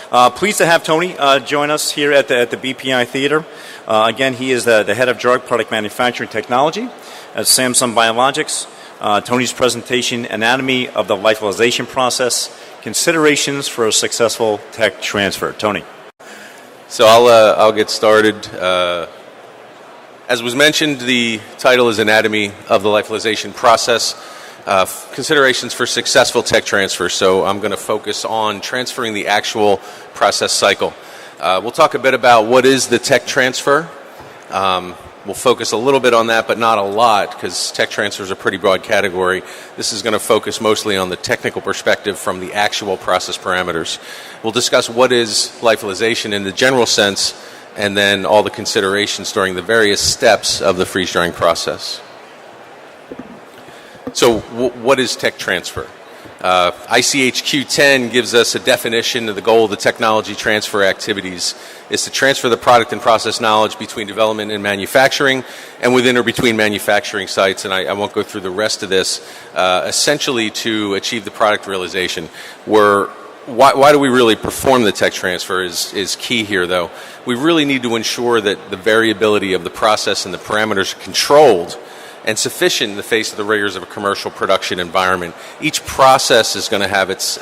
Pleased to have Tony join us here at the BPI Theater. Again, he is the head of drug product manufacturing technology at Samsung Biologics. Tony's presentation, Anatomy of the Lyophilization Process, Considerations for a Successful Tech Transfer. Tony. So I'll get started. As was mentioned, the title is Anatomy of the Lyophilization Process, Considerations for Successful Tech Transfer. So I'm going to focus on transferring the actual process cycle. We'll talk a bit about what is the tech transfer. We'll focus a little bit on that, but not a lot, because tech transfer is a pretty broad category. This is going to focus mostly on the technical perspective from the actual process parameters. We'll discuss what is lyophilization in the general sense, and then all the considerations during the various steps of the freeze-drying process. So what is tech transfer? ICH Q10 gives us a definition of the goal of the technology transfer activities is to transfer the product and process knowledge between development and manufacturing and within or between manufacturing sites, and I won't go through the rest of this, essentially to achieve the product realization. Why do we really perform the tech transfer is key here, though. We really need to ensure that the variability of the process and the parameters are controlled and sufficient in the face of the rigors of a commercial production environment. Each process is going to have its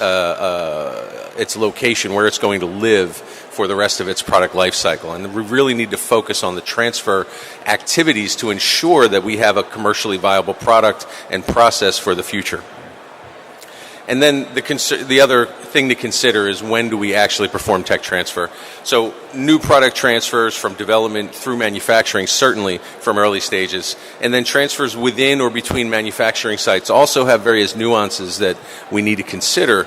location where it's going to live for the rest of its product life cycle. And we really need to focus on the transfer activities to ensure that we have a commercially viable product and process for the future. And then the other thing to consider is when do we actually perform tech transfer. So new product transfers from development through manufacturing, certainly from early stages, and then transfers within or between manufacturing sites also have various nuances that we need to consider.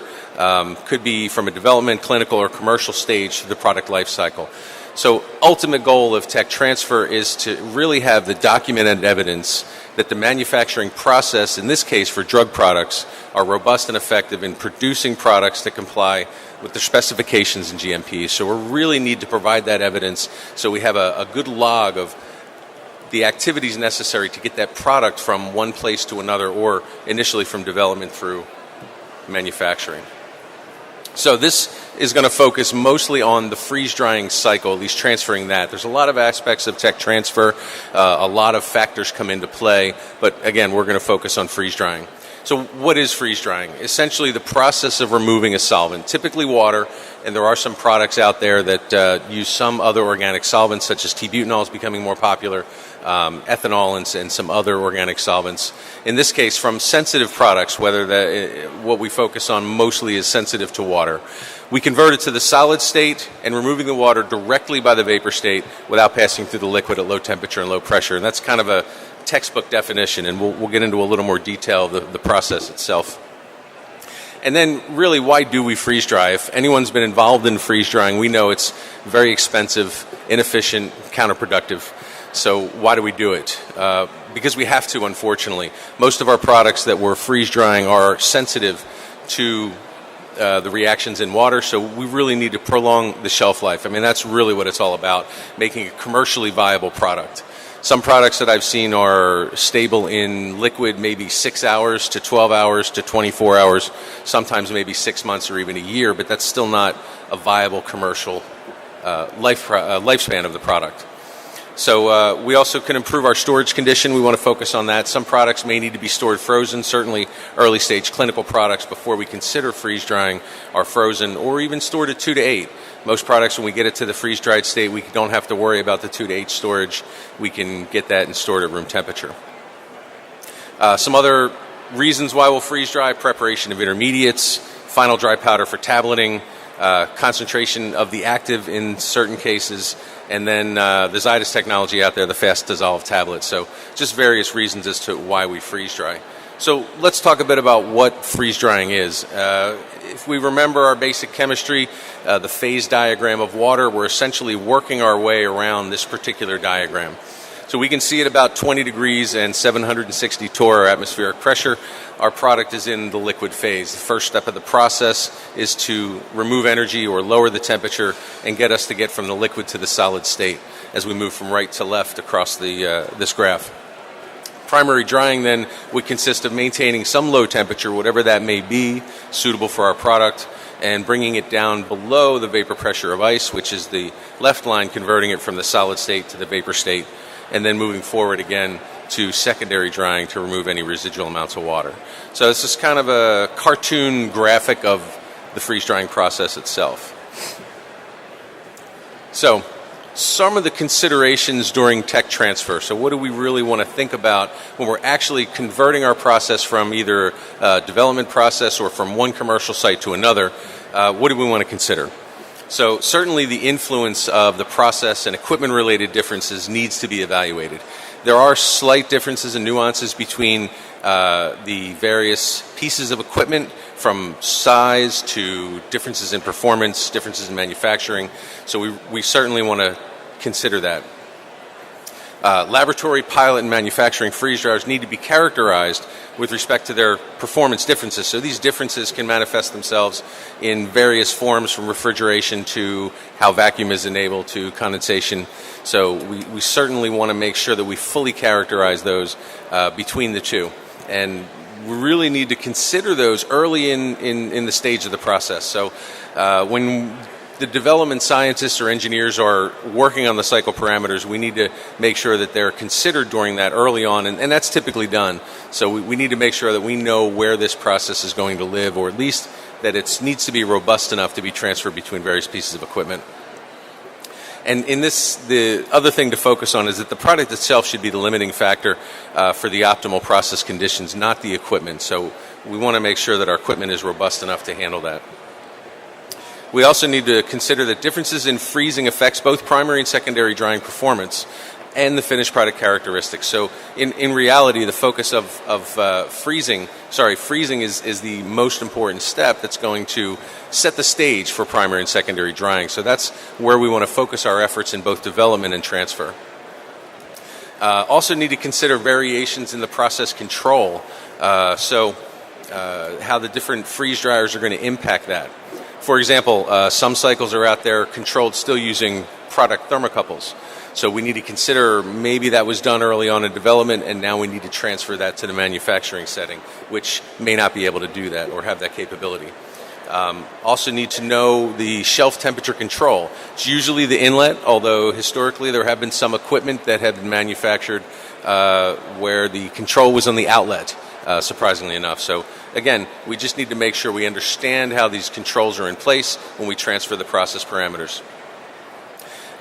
Could be from a development, clinical, or commercial stage to the product life cycle. So ultimate goal of tech transfer is to really have the documented evidence that the manufacturing process, in this case for drug products, are robust and effective in producing products that comply with the specifications in GMP. So we really need to provide that evidence so we have a good log of the activities necessary to get that product from one place to another, or initially from development through manufacturing. So this is going to focus mostly on the freeze-drying cycle, at least transferring that. There's a lot of aspects of tech transfer. A lot of factors come into play, but again, we're going to focus on freeze-drying. So what is freeze-drying? Essentially the process of removing a solvent, typically water, and there are some products out there that use some other organic solvents, such as T-butanol is becoming more popular, ethanol and some other organic solvents. In this case, from sensitive products, what we focus on mostly is sensitive to water. We convert it to the solid state and removing the water directly by the vapor state without passing through the liquid at low temperature and low pressure. And that's kind of a textbook definition, and we'll get into a little more detail of the process itself. And then really, why do we freeze dry? If anyone's been involved in freeze drying, we know it's very expensive, inefficient, counterproductive. So why do we do it? Because we have to, unfortunately. Most of our products that we're freeze drying are sensitive to the reactions in water, so we really need to prolong the shelf life. I mean, that's really what it's all about, making a commercially viable product. Some products that I've seen are stable in liquid maybe 6 hours to 12 hours to 24 hours, sometimes maybe 6 months or even a year, but that's still not a viable commercial lifespan of the product. So we also can improve our storage condition. We want to focus on that. Some products may need to be stored frozen. Certainly early stage clinical products before we consider freeze drying are frozen or even stored at 2 to 8. Most products, when we get it to the freeze-dried state, we don't have to worry about the 2 to 8 storage. We can get that and store it at room temperature. Some other reasons why we'll freeze-dry: preparation of intermediates, final dry powder for tableting, concentration of the active in certain cases, and then the Zydis technology out there, the fast-dissolve tablet. So just various reasons as to why we freeze-dry. So let's talk a bit about what freeze-drying is. If we remember our basic chemistry, the phase diagram of water, we're essentially working our way around this particular diagram. So we can see at about 20 degrees and 760 torr atmospheric pressure, our product is in the liquid phase. The first step of the process is to remove energy or lower the temperature and get us to get from the liquid to the solid state as we move from right to left across this graph. Primary drying then would consist of maintaining some low temperature, whatever that may be, suitable for our product, and bringing it down below the vapor pressure of ice, which is the left line, converting it from the solid state to the vapor state, and then moving forward again to secondary drying to remove any residual amounts of water. So this is kind of a cartoon graphic of the freeze drying process itself. So some of the considerations during tech transfer. So what do we really want to think about when we're actually converting our process from either a development process or from one commercial site to another? What do we want to consider? So certainly the influence of the process and equipment related differences needs to be evaluated. There are slight differences and nuances between the various pieces of equipment, from size to differences in performance, differences in manufacturing. So we certainly want to consider that. Laboratory, pilot, and manufacturing freeze dryers need to be characterized with respect to their performance differences. So these differences can manifest themselves in various forms, from refrigeration to how vacuum is enabled to condensation. So we certainly want to make sure that we fully characterize those between the two. And we really need to consider those early in the stage of the process. So when the development scientists or engineers are working on the cycle parameters, we need to make sure that they're considered during that early on, and that's typically done. So we need to make sure that we know where this process is going to live, or at least that it needs to be robust enough to be transferred between various pieces of equipment. And in this, the other thing to focus on is that the product itself should be the limiting factor for the optimal process conditions, not the equipment. So we want to make sure that our equipment is robust enough to handle that. We also need to consider that differences in freezing affects both primary and secondary drying performance and the finished product characteristics. So in reality, the focus of freezing is the most important step that's going to set the stage for primary and secondary drying. So that's where we want to focus our efforts in both development and transfer. Also need to consider variations in the process control. How the different freeze dryers are going to impact that. For example, some cycles are out there controlled still using product thermocouples. So we need to consider maybe that was done early on in development, and now we need to transfer that to the manufacturing setting, which may not be able to do that or have that capability. Also need to know the shelf temperature control. It's usually the inlet, although historically there have been some equipment that have been manufactured where the control was on the outlet, surprisingly enough. So again, we just need to make sure we understand how these controls are in place when we transfer the process parameters.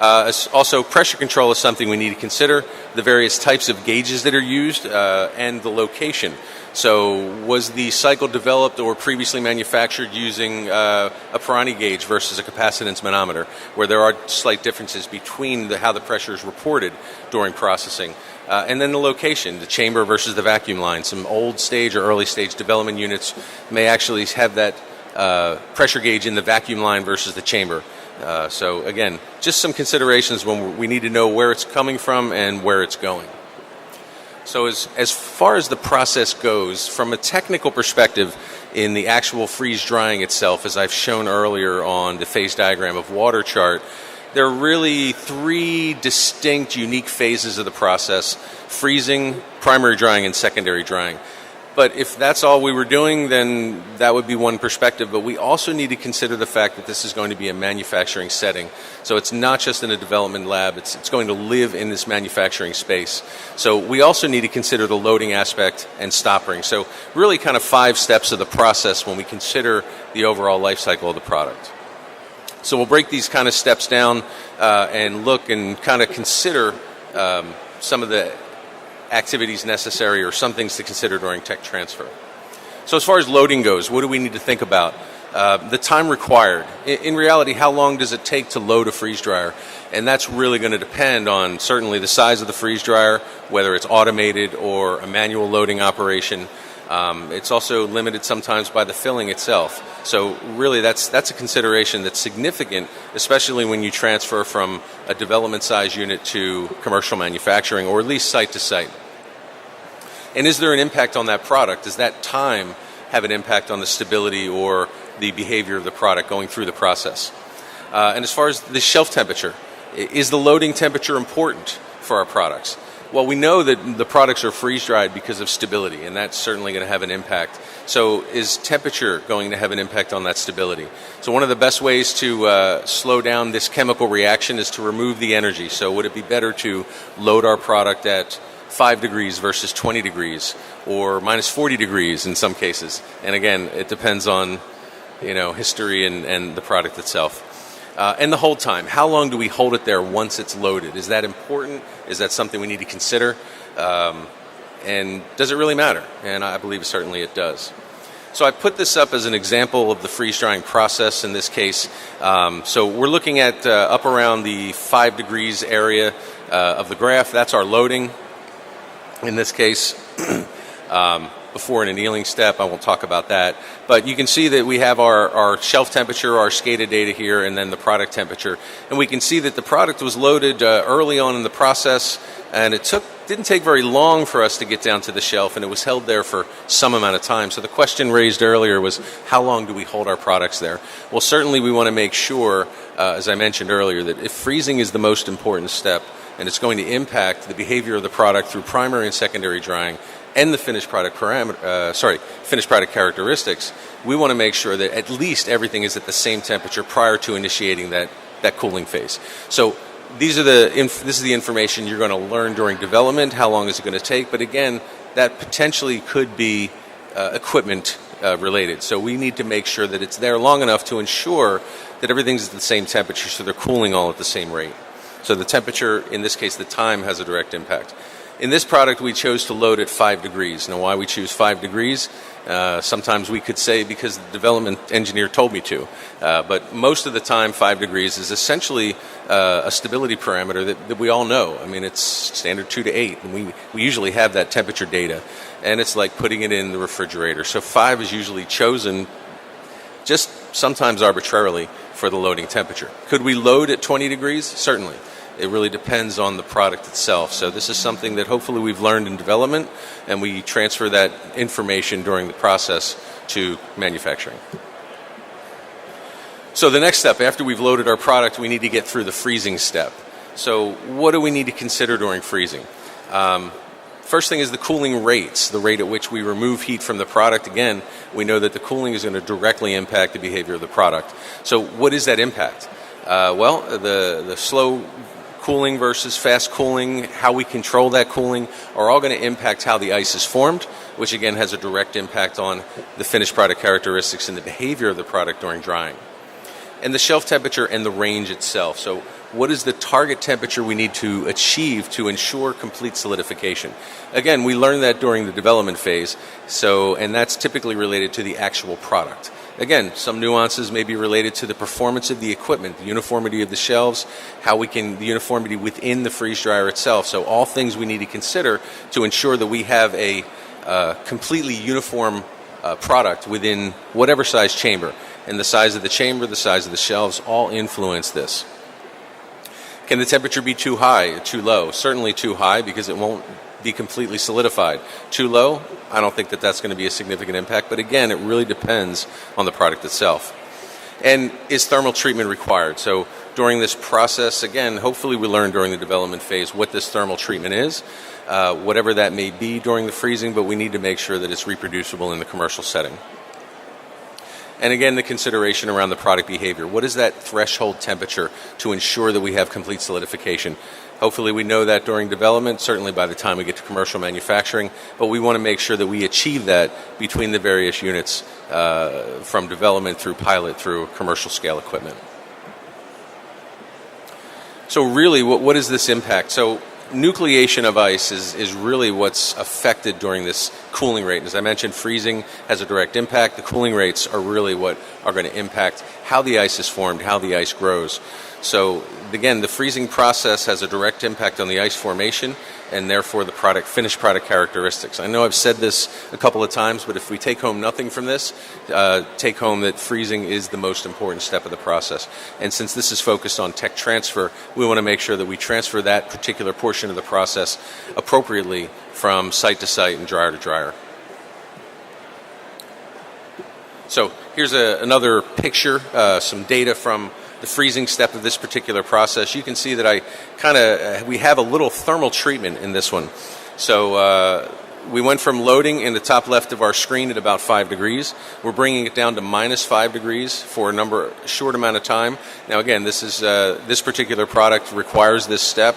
Also, pressure control is something we need to consider, the various types of gauges that are used, and the location. So was the cycle developed or previously manufactured using a Pirani gauge versus a capacitance manometer, where there are slight differences between how the pressure is reported during processing. And then the location, the chamber versus the vacuum line. Some old stage or early stage development units may actually have that pressure gauge in the vacuum line versus the chamber. So again, just some considerations when we need to know where it's coming from and where it's going. So as far as the process goes, from a technical perspective, in the actual freeze drying itself, as I've shown earlier on the phase diagram of water chart, there are really three distinct, unique phases of the process: freezing, primary drying, and secondary drying. But if that's all we were doing, then that would be one perspective. But we also need to consider the fact that this is going to be a manufacturing setting. So it's not just in a development lab, it's going to live in this manufacturing space. So we also need to consider the loading aspect and stopping. So really kind of 5 steps of the process when we consider the overall life cycle of the product. So we'll break these kind of steps down and look and kind of consider some of the activities necessary or some things to consider during tech transfer. So as far as loading goes, what do we need to think about? The time required. In reality, how long does it take to load a freeze dryer? And that's really going to depend on certainly the size of the freeze dryer, whether it's automated or a manual loading operation. It's also limited sometimes by the filling itself. So really that's a consideration that's significant, especially when you transfer from a development size unit to commercial manufacturing, or at least site to site. And is there an impact on that product? Does that time have an impact on the stability or the behavior of the product going through the process? And as far as the shelf temperature, is the loading temperature important for our products? Well, we know that the products are freeze-dried because of stability, and that's certainly going to have an impact. So is temperature going to have an impact on that stability? So one of the best ways to slow down this chemical reaction is to remove the energy. So would it be better to load our product at 5 degrees versus 20 degrees or minus 40 degrees in some cases? And again, it depends on history and the product itself. And the hold time. How long do we hold it there once it's loaded? Is that important? Is that something we need to consider? And does it really matter? And I believe certainly it does. So I put this up as an example of the freeze-drying process in this case. So we're looking at up around the 5 degrees area of the graph. That's our loading. In this case, before an annealing step, I won't talk about that. But you can see that we have our shelf temperature, our SCADA data here, and then the product temperature. And we can see that the product was loaded early on in the process, and it didn't take very long for us to get down to the shelf, and it was held there for some amount of time. So the question raised earlier was, how long do we hold our products there? Well, certainly we want to make sure, as I mentioned earlier, that if freezing is the most important step, and it's going to impact the behavior of the product through primary and secondary drying and the finished product characteristics, we want to make sure that at least everything is at the same temperature prior to initiating that cooling phase. So this is the information you're going to learn during development. How long is it going to take? But again, that potentially could be equipment related. So we need to make sure that it's there long enough to ensure that everything's at the same temperature, so they're cooling all at the same rate. So the temperature, in this case, the time has a direct impact. In this product, we chose to load at 5 degrees. Now, why we choose 5 degrees? Sometimes we could say because the development engineer told me to. But most of the time, 5 degrees is essentially a stability parameter that we all know. I mean, it's standard 2 to 8, and we usually have that temperature data. And it's like putting it in the refrigerator. So 5 is usually chosen just sometimes arbitrarily for the loading temperature. Could we load at 20 degrees? Certainly. It really depends on the product itself. So this is something that hopefully we've learned in development, and we transfer that information during the process to manufacturing. So the next step, after we've loaded our product, we need to get through the freezing step. So what do we need to consider during freezing? First thing is the cooling rates, the rate at which we remove heat from the product. Again, we know that the cooling is going to directly impact the behavior of the product. So what is that impact? Well, the slow cooling versus fast cooling, how we control that cooling, are all going to impact how the ice is formed, which again has a direct impact on the finished product characteristics and the behavior of the product during drying. And the shelf temperature and the range itself. So what is the target temperature we need to achieve to ensure complete solidification? Again, we learned that during the development phase, and that's typically related to the actual product. Again, some nuances may be related to the performance of the equipment, the uniformity of the shelves, the uniformity within the freeze dryer itself. So all things we need to consider to ensure that we have a completely uniform product within whatever size chamber. And the size of the chamber, the size of the shelves, all influence this. Can the temperature be too high or too low? Certainly too high, because it won't be completely solidified. Too low? I don't think that that's going to be a significant impact, but again, it really depends on the product itself. And is thermal treatment required? So during this process, again, hopefully we learn during the development phase what this thermal treatment is, whatever that may be during the freezing, but we need to make sure that it's reproducible in the commercial setting. And again, the consideration around the product behavior. What is that threshold temperature to ensure that we have complete solidification? Hopefully we know that during development, certainly by the time we get to commercial manufacturing, but we want to make sure that we achieve that between the various units from development through pilot through commercial scale equipment. So really, what is this impact? So nucleation of ice is really what's affected during this cooling rate. As I mentioned, freezing has a direct impact. The cooling rates are really what are going to impact how the ice is formed, how the ice grows. So again, the freezing process has a direct impact on the ice formation and therefore the finished product characteristics. I know I've said this a couple of times, but if we take home nothing from this, take home that freezing is the most important step of the process. And since this is focused on tech transfer, we want to make sure that we transfer that particular portion of the process appropriately from site to site and dryer to dryer. So here's another picture, some data from the freezing step of this particular process. You can see that we have a little thermal treatment in this one. So we went from loading in the top left of our screen at about 5 degrees. We're bringing it down to -5 degrees for a short amount of time. Now again, this particular product requires this step.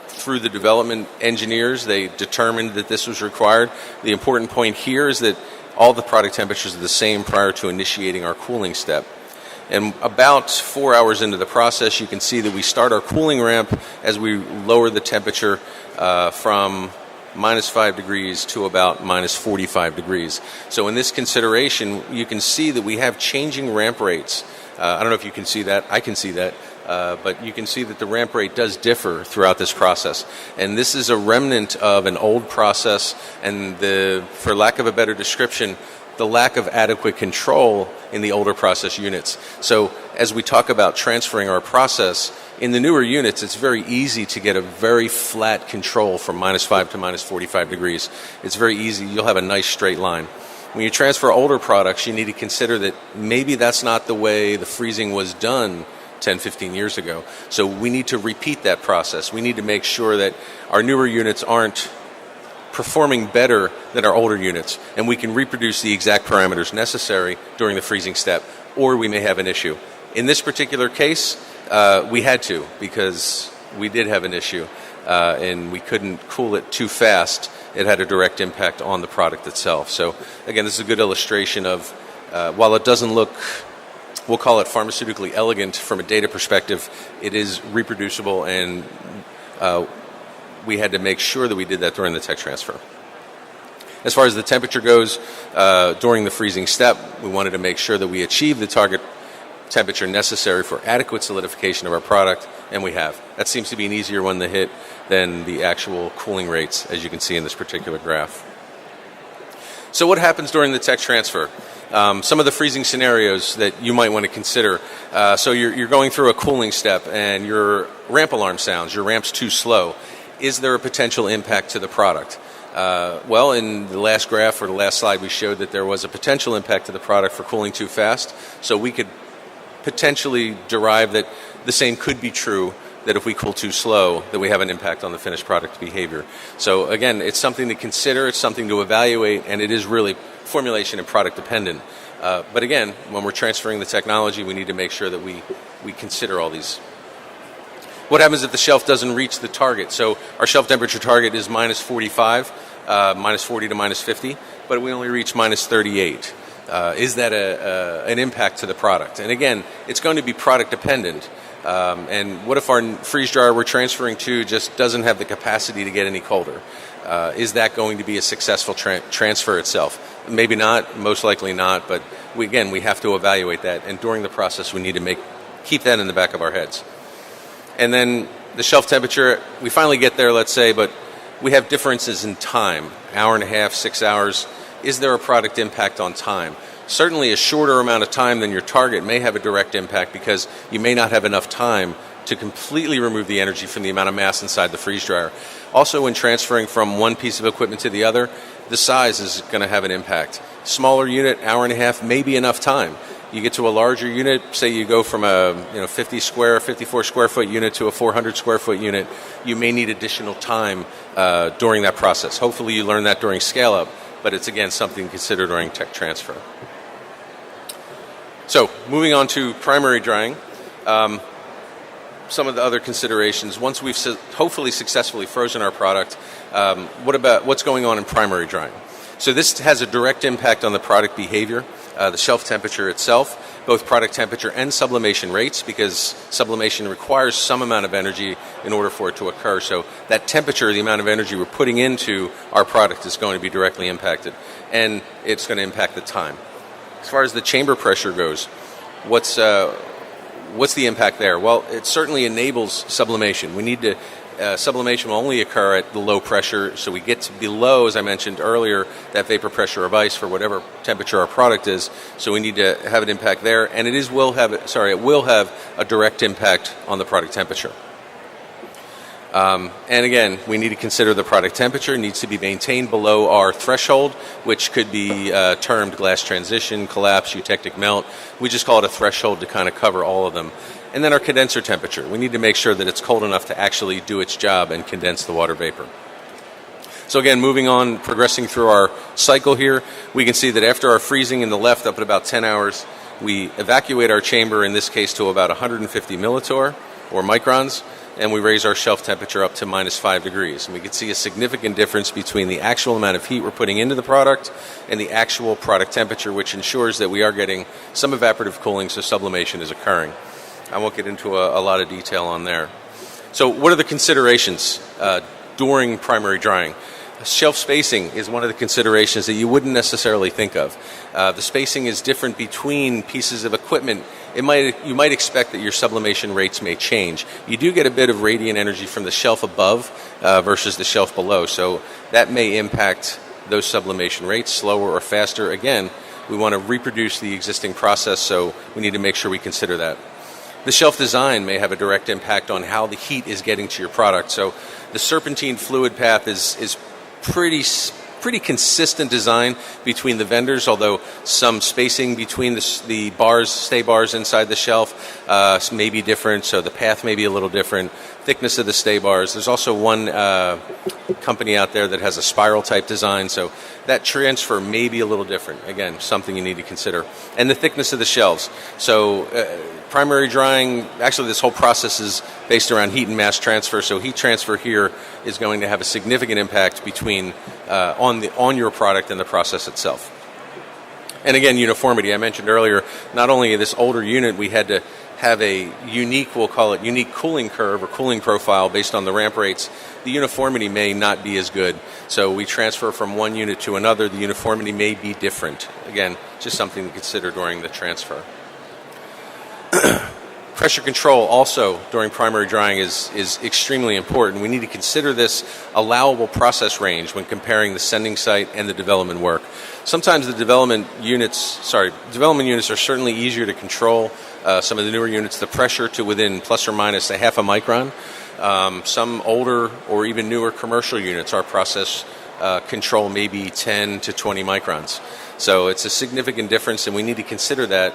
Through the development engineers, they determined that this was required. The important point here is that all the product temperatures are the same prior to initiating our cooling step. And about 4 hours into the process, you can see that we start our cooling ramp as we lower the temperature from -5 degrees to about -45 degrees. So in this consideration, you can see that we have changing ramp rates. I don't know if you can see that. I can see that. But you can see that the ramp rate does differ throughout this process. And this is a remnant of an old process and, for lack of a better description, the lack of adequate control in the older process units. So as we talk about transferring our process, in the newer units, it's very easy to get a very flat control from -5 to -45 degrees. It's very easy. You'll have a nice straight line. When you transfer older products, you need to consider that maybe that's not the way the freezing was done 10, 15 years ago. So we need to repeat that process. We need to make sure that our newer units aren't performing better than our older units, and we can reproduce the exact parameters necessary during the freezing step, or we may have an issue. In this particular case, we had to, because we did have an issue, and we couldn't cool it too fast. It had a direct impact on the product itself. So again, this is a good illustration of, while it doesn't look, we'll call it pharmaceutically elegant from a data perspective, it is reproducible, and we had to make sure that we did that during the tech transfer. As far as the temperature goes, during the freezing step, we wanted to make sure that we achieve the target temperature necessary for adequate solidification of our product, and we have. That seems to be an easier one to hit than the actual cooling rates, as you can see in this particular graph. So what happens during the tech transfer? Some of the freezing scenarios that you might want to consider. So you're going through a cooling step and your ramp alarm sounds, your ramp's too slow. Is there a potential impact to the product? Well, in the last graph or the last slide, we showed that there was a potential impact to the product for cooling too fast. So we could potentially derive that the same could be true, that if we cool too slow, that we have an impact on the finished product behavior. So again, it's something to consider, it's something to evaluate, and it is really formulation and product dependent. But again, when we're transferring the technology, we need to make sure that we consider all these. What happens if the shelf doesn't reach the target? So our shelf temperature target is -45, -40 to -50, but we only reach -38. Is that an impact to the product? And again, it's going to be product dependent. And what if our freeze dryer we're transferring to just doesn't have the capacity to get any colder? Is that going to be a successful transfer itself? Maybe not, most likely not, but we have to evaluate that, and during the process we need to keep that in the back of our heads. And then the shelf temperature, we finally get there, let's say, but we have differences in time, hour and a half, 6 hours. Is there a product impact on time? Certainly a shorter amount of time than your target may have a direct impact, because you may not have enough time to completely remove the energy from the amount of mass inside the freeze dryer. Also, when transferring from one piece of equipment to the other, the size is going to have an impact. Smaller unit, hour and a half, may be enough time. You get to a larger unit, say you go from a 54 square foot unit to a 400 square foot unit, you may need additional time during that process. Hopefully you learn that during scale up, but it's again something to consider during tech transfer. So moving on to primary drying, some of the other considerations. Once we've hopefully successfully frozen our product, what's going on in primary drying? So this has a direct impact on the product behavior, the shelf temperature itself, both product temperature and sublimation rates, because sublimation requires some amount of energy in order for it to occur. So that temperature, the amount of energy we're putting into our product, is going to be directly impacted, and it's going to impact the time. As far as the chamber pressure goes, what's the impact there? Well, it certainly enables sublimation. We need to sublimation will only occur at the low pressure, so we get to below, as I mentioned earlier, that vapor pressure of ice for whatever temperature our product is. So we need to have an impact there, and it will have a direct impact on the product temperature. And again, we need to consider the product temperature needs to be maintained below our threshold, which could be termed glass transition, collapse, eutectic melt. We just call it a threshold to kind of cover all of them. And then our condenser temperature. We need to make sure that it's cold enough to actually do its job and condense the water vapor. So again, moving on, progressing through our cycle here, we can see that after our freezing in the left up at about 10 hours, we evacuate our chamber, in this case to about 150 millitorr or microns, and we raise our shelf temperature up to -5 degrees. And we can see a significant difference between the actual amount of heat we're putting into the product and the actual product temperature, which ensures that we are getting some evaporative cooling, so sublimation is occurring. I won't get into a lot of detail on there. So what are the considerations during primary drying? Shelf spacing is one of the considerations that you wouldn't necessarily think of. The spacing is different between pieces of equipment. You might expect that your sublimation rates may change. You do get a bit of radiant energy from the shelf above versus the shelf below, so that may impact those sublimation rates, slower or faster. Again, we want to reproduce the existing process, so we need to make sure we consider that. The shelf design may have a direct impact on how the heat is getting to your product. So the serpentine fluid path is pretty consistent design between the vendors, although some spacing between the bars, stay bars inside the shelf may be different, so the path may be a little different. Thickness of the stay bars. There's also one company out there that has a spiral type design, so that transfer may be a little different. Again, something you need to consider. And the thickness of the shelves. So primary drying, actually this whole process is based around heat and mass transfer, so heat transfer here is going to have a significant impact between on your product and the process itself. And again, uniformity. I mentioned earlier, not only this older unit, we had to have a unique, we'll call it unique cooling curve or cooling profile based on the ramp rates. The uniformity may not be as good. So we transfer from one unit to another. The uniformity may be different. Again, just something to consider during the transfer. Pressure control also during primary drying is extremely important. We need to consider this allowable process range when comparing the sending site and the development work. Sometimes the development units are certainly easier to control. Some of the newer units, the pressure to within plus or minus a half a micron. Some older or even newer commercial units, our process control may be 10 to 20 microns. So it's a significant difference, and we need to consider that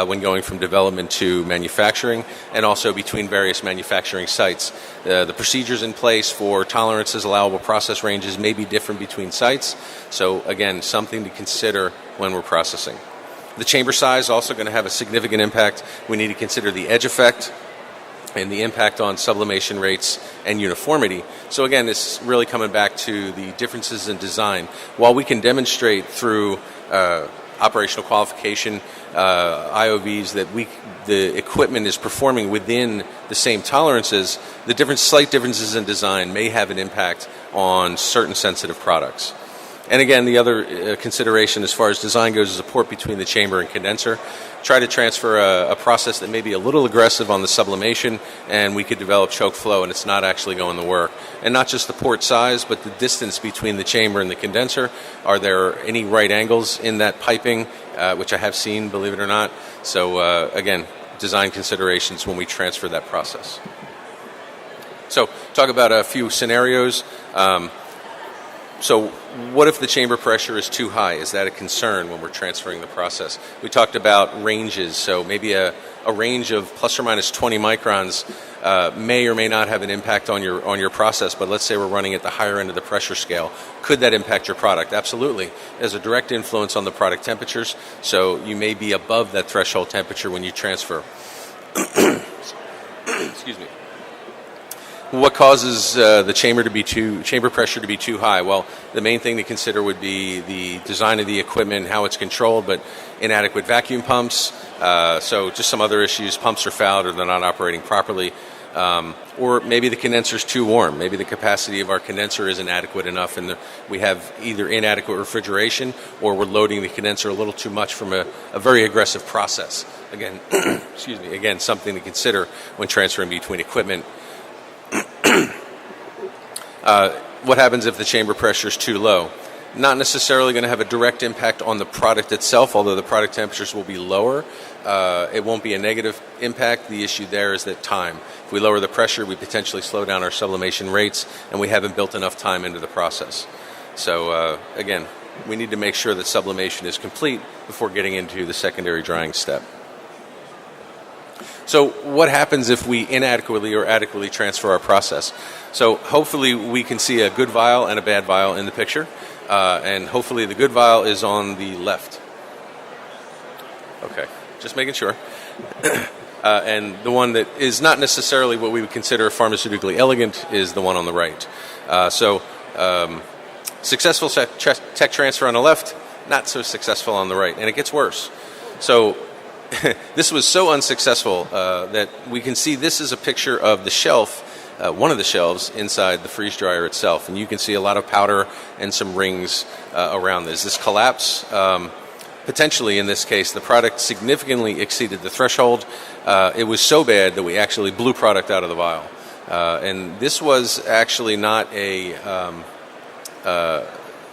when going from development to manufacturing, and also between various manufacturing sites. The procedures in place for tolerances, allowable process ranges may be different between sites. So again, something to consider when we're processing. The chamber size also going to have a significant impact. We need to consider the edge effect and the impact on sublimation rates and uniformity. So again, this is really coming back to the differences in design. While we can demonstrate through operational qualification, IOVs, that the equipment is performing within the same tolerances, the slight differences in design may have an impact on certain sensitive products. And again, the other consideration as far as design goes is a port between the chamber and condenser. Try to transfer a process that may be a little aggressive on the sublimation, and we could develop choke flow, and it's not actually going to work. And not just the port size, but the distance between the chamber and the condenser. Are there any right angles in that piping, which I have seen, believe it or not. So again, design considerations when we transfer that process. So talk about a few scenarios. So what if the chamber pressure is too high? Is that a concern when we're transferring the process? We talked about ranges, so maybe a range of plus or minus 20 microns may or may not have an impact on your process, but let's say we're running at the higher end of the pressure scale. Could that impact your product? Absolutely. There's a direct influence on the product temperatures, so you may be above that threshold temperature when you transfer. Excuse me. What causes the chamber pressure to be too high? Well, the main thing to consider would be the design of the equipment, how it's controlled, but inadequate vacuum pumps. So just some other issues. Pumps are fouled or they're not operating properly. Or maybe the condenser's too warm. Maybe the capacity of our condenser isn't adequate enough, and we have either inadequate refrigeration or we're loading the condenser a little too much from a very aggressive process. Again, excuse me. Again, something to consider when transferring between equipment. What happens if the chamber pressure is too low? Not necessarily going to have a direct impact on the product itself, although the product temperatures will be lower. It won't be a negative impact. The issue there is that time. If we lower the pressure, we potentially slow down our sublimation rates, and we haven't built enough time into the process. So again, we need to make sure that sublimation is complete before getting into the secondary drying step. So what happens if we inadequately or adequately transfer our process? So hopefully we can see a good vial and a bad vial in the picture, and hopefully the good vial is on the left. Okay, just making sure. And the one that is not necessarily what we would consider pharmaceutically elegant is the one on the right. Successful tech transfer on the left, not so successful on the right, and it gets worse. So this was so unsuccessful that we can see this is a picture of the shelf, one of the shelves inside the freeze dryer itself, and you can see a lot of powder and some rings around this. This collapse, potentially in this case, the product significantly exceeded the threshold. It was so bad that we actually blew product out of the vial. And this was actually not an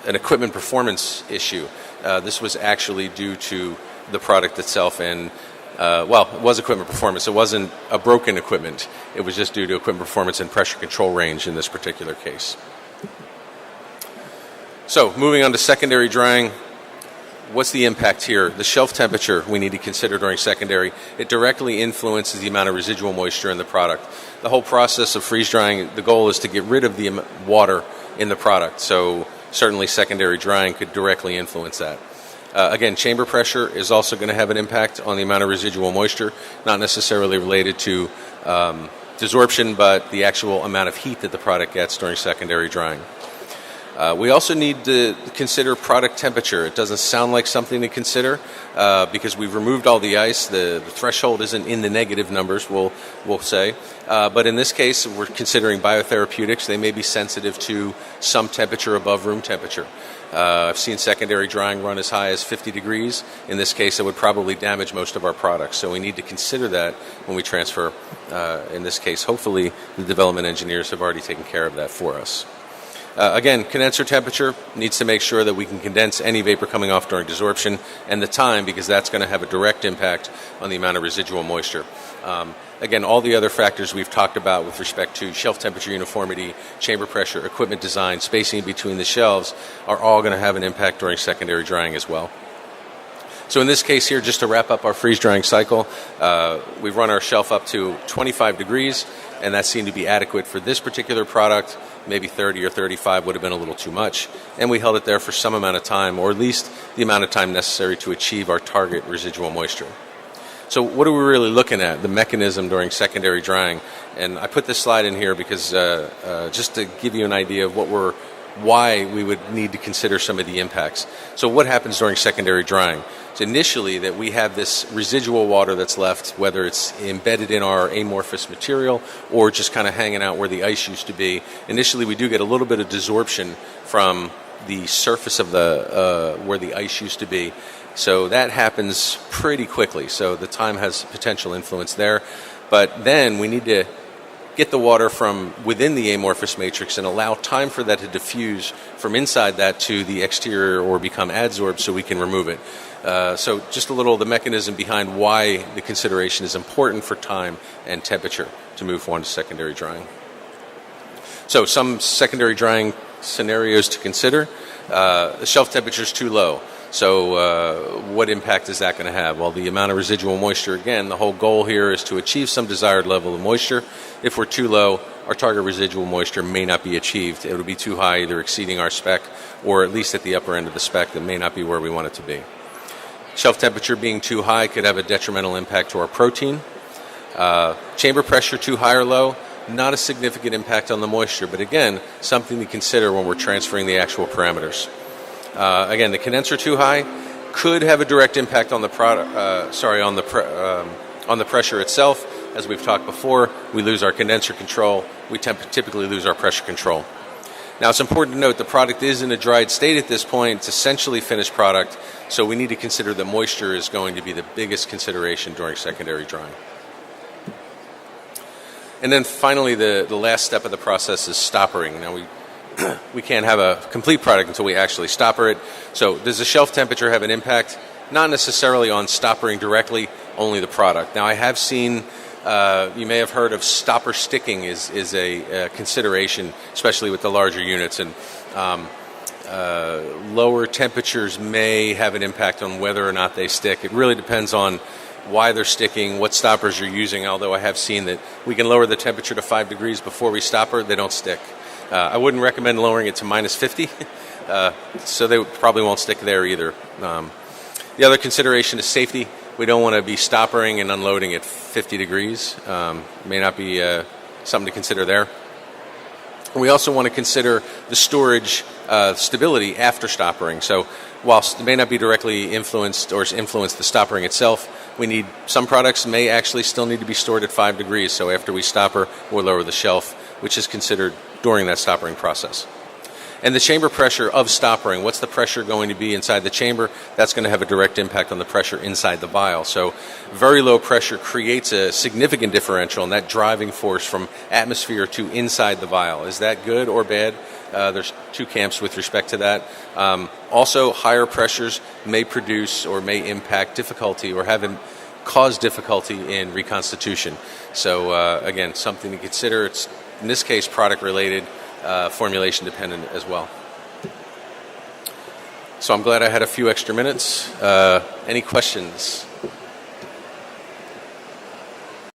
equipment performance issue. This was actually due to the product itself, and it was equipment performance. It wasn't a broken equipment. It was just due to equipment performance and pressure control range in this particular case. So moving on to secondary drying. What's the impact here? The shelf temperature we need to consider during secondary. It directly influences the amount of residual moisture in the product. The whole process of freeze drying, the goal is to get rid of the water in the product. So certainly secondary drying could directly influence that. Again, chamber pressure is also going to have an impact on the amount of residual moisture, not necessarily related to desorption, but the actual amount of heat that the product gets during secondary drying. We also need to consider product temperature. It doesn't sound like something to consider because we've removed all the ice. The threshold isn't in the negative numbers, we'll say. But in this case, we're considering biotherapeutics. They may be sensitive to some temperature above room temperature. I've seen secondary drying run as high as 50 degrees. In this case, it would probably damage most of our products. So we need to consider that when we transfer. In this case, hopefully the development engineers have already taken care of that for us. Again, condenser temperature needs to make sure that we can condense any vapor coming off during desorption, and the time, because that's going to have a direct impact on the amount of residual moisture. Again, all the other factors we've talked about with respect to shelf temperature uniformity, chamber pressure, equipment design, spacing between the shelves are all going to have an impact during secondary drying as well. So in this case here, just to wrap up our freeze drying cycle, we've run our shelf up to 25 degrees, and that seemed to be adequate for this particular product. Maybe 30 or 35 would have been a little too much. And we held it there for some amount of time, or at least the amount of time necessary to achieve our target residual moisture. So what are we really looking at? The mechanism during secondary drying. And I put this slide in here because just to give you an idea of why we would need to consider some of the impacts. So what happens during secondary drying? So initially that we have this residual water that's left, whether it's embedded in our amorphous material or just kind of hanging out where the ice used to be. Initially we do get a little bit of desorption from the surface of the where the ice used to be. So that happens pretty quickly. So the time has potential influence there. But then we need to get the water from within the amorphous matrix and allow time for that to diffuse from inside that to the exterior or become adsorbed so we can remove it. So just a little of the mechanism behind why the consideration is important for time and temperature to move on to secondary drying. So some secondary drying scenarios to consider. The shelf temperature is too low. So what impact is that going to have? Well, the amount of residual moisture, again, the whole goal here is to achieve some desired level of moisture. If we're too low, our target residual moisture may not be achieved. It will be too high, either exceeding our spec or at least at the upper end of the spec that may not be where we want it to be. Shelf temperature being too high could have a detrimental impact to our protein. Chamber pressure too high or low, not a significant impact on the moisture, but again, something to consider when we're transferring the actual parameters. Again, the condenser too high could have a direct impact on the on the pressure itself. As we've talked before, we lose our condenser control. We typically lose our pressure control. Now, it's important to note the product is in a dried state at this point. It's essentially finished product, so we need to consider that moisture is going to be the biggest consideration during secondary drying. And then finally, the last step of the process is stoppering. Now, we can't have a complete product until we actually stopper it. So does the shelf temperature have an impact? Not necessarily on stoppering directly, only the product. Now, I have seen, you may have heard of stopper sticking is a consideration, especially with the larger units. And lower temperatures may have an impact on whether or not they stick. It really depends on why they're sticking, what stoppers you're using, although I have seen that we can lower the temperature to 5 degrees before we stopper, they don't stick. I wouldn't recommend lowering it to minus 50, so they probably won't stick there either. The other consideration is safety. We don't want to be stoppering and unloading at 50 degrees. May not be something to consider there. We also want to consider the storage stability after stoppering. So whilst it may not be directly influenced or influence the stoppering itself, some products may actually still need to be stored at 5 degrees. So after we stopper, we'll lower the shelf, which is considered during that stoppering process. And the chamber pressure of stoppering, what's the pressure going to be inside the chamber? That's going to have a direct impact on the pressure inside the vial. So very low pressure creates a significant differential in that driving force from atmosphere to inside the vial. Is that good or bad? There's two camps with respect to that. Also, higher pressures may produce or may impact difficulty or cause difficulty in reconstitution. So again, something to consider. It's, in this case, product related. Formulation dependent as well. So I'm glad I had a few extra minutes. Any questions?